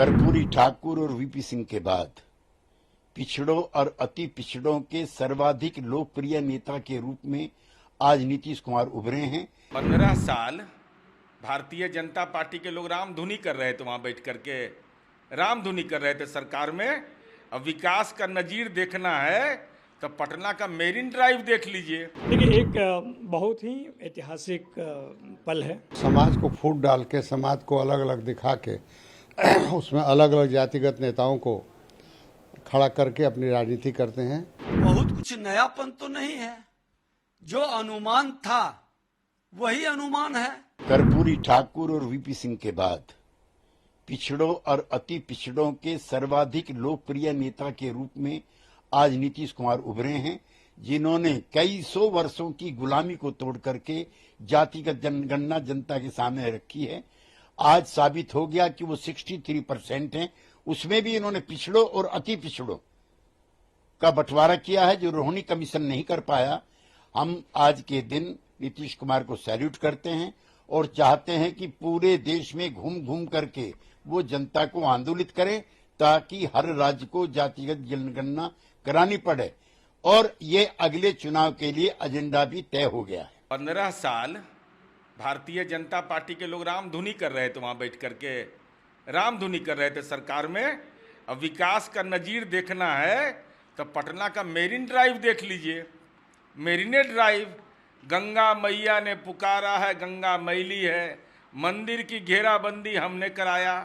कर्पूरी ठाकुर और वीपी सिंह के बाद पिछड़ों और अति पिछड़ों के सर्वाधिक लोकप्रिय नेता के रूप में आज नीतीश कुमार उभरे हैं। 15 साल भारतीय जनता पार्टी के लोग रामधुनी कर रहे थे, वहां बैठ करके रामधुनी कर रहे थे सरकार में। अब विकास का नजीर देखना है तो पटना का मेरिन ड्राइव देख लीजिए। देखिए, एक बहुत ही ऐतिहासिक पल है। समाज को फूट डाल के, समाज को अलग अलग दिखा के उसमें अलग अलग जातिगत नेताओं को खड़ा करके अपनी राजनीति करते हैं। बहुत कुछ नयापन तो नहीं है, जो अनुमान था वही अनुमान है। कर्पूरी ठाकुर और वीपी सिंह के बाद पिछड़ों और अति पिछड़ों के सर्वाधिक लोकप्रिय नेता के रूप में आज नीतीश कुमार उभरे हैं, जिन्होंने कई सौ वर्षों की गुलामी को तोड़ करके जातिगत जनगणना जनता के सामने रखी है। आज साबित हो गया कि वो 63% हैं। उसमें भी इन्होंने पिछड़ों और अति पिछड़ों का बंटवारा किया है, जो रोहिणी कमीशन नहीं कर पाया। हम आज के दिन नीतीश कुमार को सैल्यूट करते हैं और चाहते हैं कि पूरे देश में घूम घूम करके वो जनता को आंदोलित करें, ताकि हर राज्य को जातिगत जनगणना करानी पड़े। और ये अगले चुनाव के लिए एजेंडा भी तय हो गया है। 15 साल भारतीय जनता पार्टी के लोग रामधुनी कर रहे थे, वहां बैठ करके रामधुनी कर रहे थे सरकार में। अब विकास का नजीर देखना है तो पटना का मेरिन ड्राइव देख लीजिए। मेरिने ड्राइव, गंगा मैया ने पुकारा है, गंगा मैली है, मंदिर की घेराबंदी हमने कराया।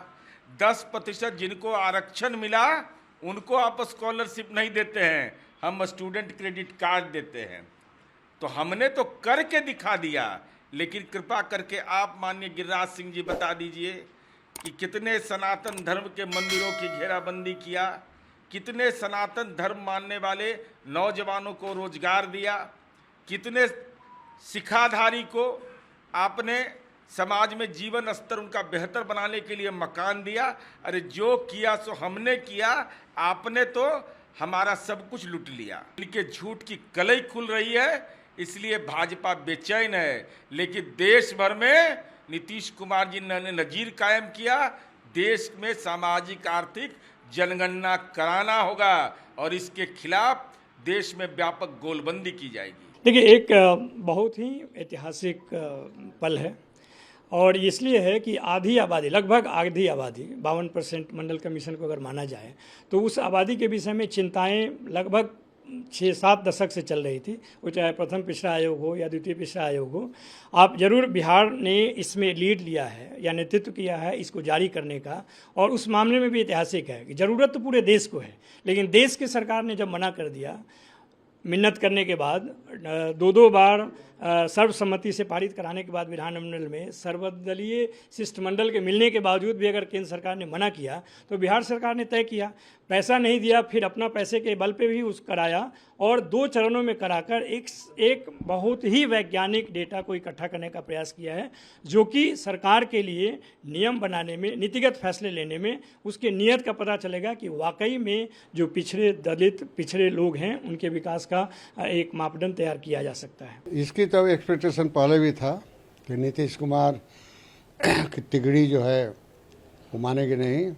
10% जिनको आरक्षण मिला उनको आप स्कॉलरशिप नहीं देते हैं, हम स्टूडेंट क्रेडिट कार्ड देते हैं। तो हमने तो करके दिखा दिया, लेकिन कृपा करके आप माननीय गिरिराज सिंह जी बता दीजिए कि कितने सनातन धर्म के मंदिरों की घेराबंदी किया, कितने सनातन धर्म मानने वाले नौजवानों को रोजगार दिया, कितने सिखाधारी को आपने समाज में जीवन स्तर उनका बेहतर बनाने के लिए मकान दिया। अरे जो किया सो हमने किया, आपने तो हमारा सब कुछ लूट लिया। इनके झूठ की कलई खुल रही है, इसलिए भाजपा बेचैन है। लेकिन देश भर में नीतीश कुमार जी ने नजीर कायम किया। देश में सामाजिक आर्थिक जनगणना कराना होगा और इसके खिलाफ देश में व्यापक गोलबंदी की जाएगी। देखिए, एक बहुत ही ऐतिहासिक पल है और इसलिए है कि आधी आबादी, लगभग आधी आबादी 52% मंडल कमीशन को अगर माना जाए तो उस आबादी के विषय में चिंताएं लगभग 6-7 दशक से चल रही थी। वो चाहे प्रथम पिछड़ा आयोग हो या द्वितीय पिछड़ा आयोग हो, आप जरूर बिहार ने इसमें लीड लिया है या नेतृत्व किया है इसको जारी करने का। और उस मामले में भी ऐतिहासिक है कि ज़रूरत तो पूरे देश को है, लेकिन देश की सरकार ने जब मना कर दिया, मिन्नत करने के बाद, 2 बार सर्वसम्मति से पारित कराने के बाद विधानमंडल में सर्वदलीय शिष्टमंडल के मिलने के बावजूद भी अगर केंद्र सरकार ने मना किया तो बिहार सरकार ने तय किया, पैसा नहीं दिया, फिर अपना पैसे के बल पे भी उस कराया और 2 चरणों में कराकर एक बहुत ही वैज्ञानिक डेटा को इकट्ठा करने का प्रयास किया है, जो कि सरकार के लिए नियम बनाने में, नीतिगत फैसले लेने में उसके नियत का पता चलेगा कि वाकई में जो पिछड़े दलित पिछड़े लोग हैं उनके विकास का एक मापदंड तैयार किया जा सकता है। इसकी तो एक्सपेक्टेशन पहले भी था कि नीतीश कुमार की तिगड़ी जो है वो मानेगी नहीं,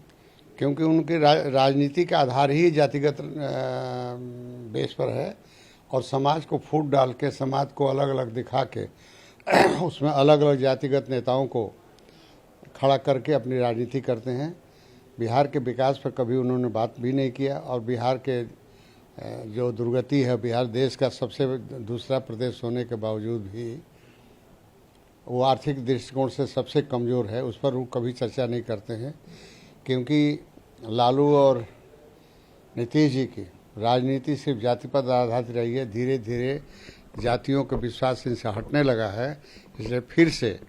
क्योंकि उनके राजनीति का आधार ही जातिगत बेस पर है और समाज को फूट डाल के, समाज को अलग अलग दिखा के उसमें अलग अलग जातिगत नेताओं को खड़ा करके अपनी राजनीति करते हैं। बिहार के विकास पर कभी उन्होंने बात भी नहीं किया और बिहार के जो दुर्गति है, बिहार देश का सबसे दूसरा प्रदेश होने के बावजूद भी वो आर्थिक दृष्टिकोण से सबसे कमज़ोर है, उस पर वो कभी चर्चा नहीं करते हैं। क्योंकि लालू और नीतीश जी की राजनीति सिर्फ जाति पर आधारित रही है, धीरे धीरे जातियों के विश्वास इनसे हटने लगा है। इसलिए फिर से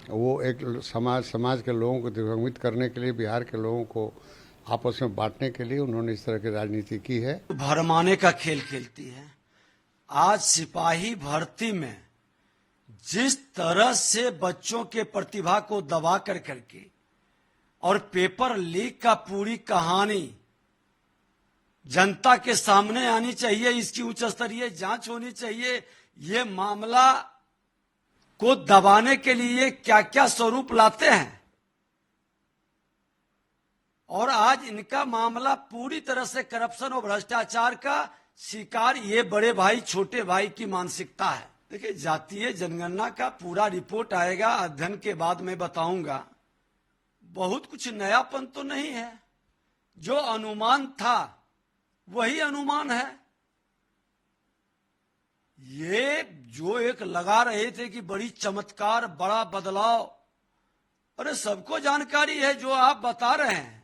वो एक समाज के लोगों को दिग्भ्रमित करने के लिए, बिहार के लोगों को आपस में बांटने के लिए उन्होंने इस तरह की राजनीति की है। भरमाने का खेल खेलती है। आज सिपाही भर्ती में जिस तरह से बच्चों के प्रतिभा को दबा कर करके और पेपर लीक का पूरी कहानी जनता के सामने आनी चाहिए, इसकी उच्च स्तरीय जांच होनी चाहिए। ये मामला को दबाने के लिए क्या क्या स्वरूप लाते हैं और आज इनका मामला पूरी तरह से करप्शन और भ्रष्टाचार का शिकार ये बड़े भाई छोटे भाई की मानसिकता है। देखिए, जातीय जनगणना का पूरा रिपोर्ट आएगा, अध्ययन के बाद मैं बताऊंगा। बहुत कुछ नयापन तो नहीं है, जो अनुमान था वही अनुमान है। ये जो एक लगा रहे थे कि बड़ी चमत्कार, बड़ा बदलाव, अरे सबको जानकारी है जो आप बता रहे हैं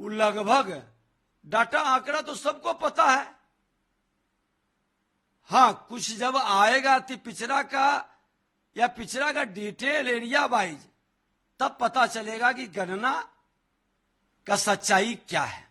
वो लगभग डाटा आंकड़ा तो सबको पता है। हाँ, कुछ जब आएगा अति पिछड़ा का या पिछड़ा का डिटेल एरिया वाइज, तब पता चलेगा कि गणना का सच्चाई क्या है।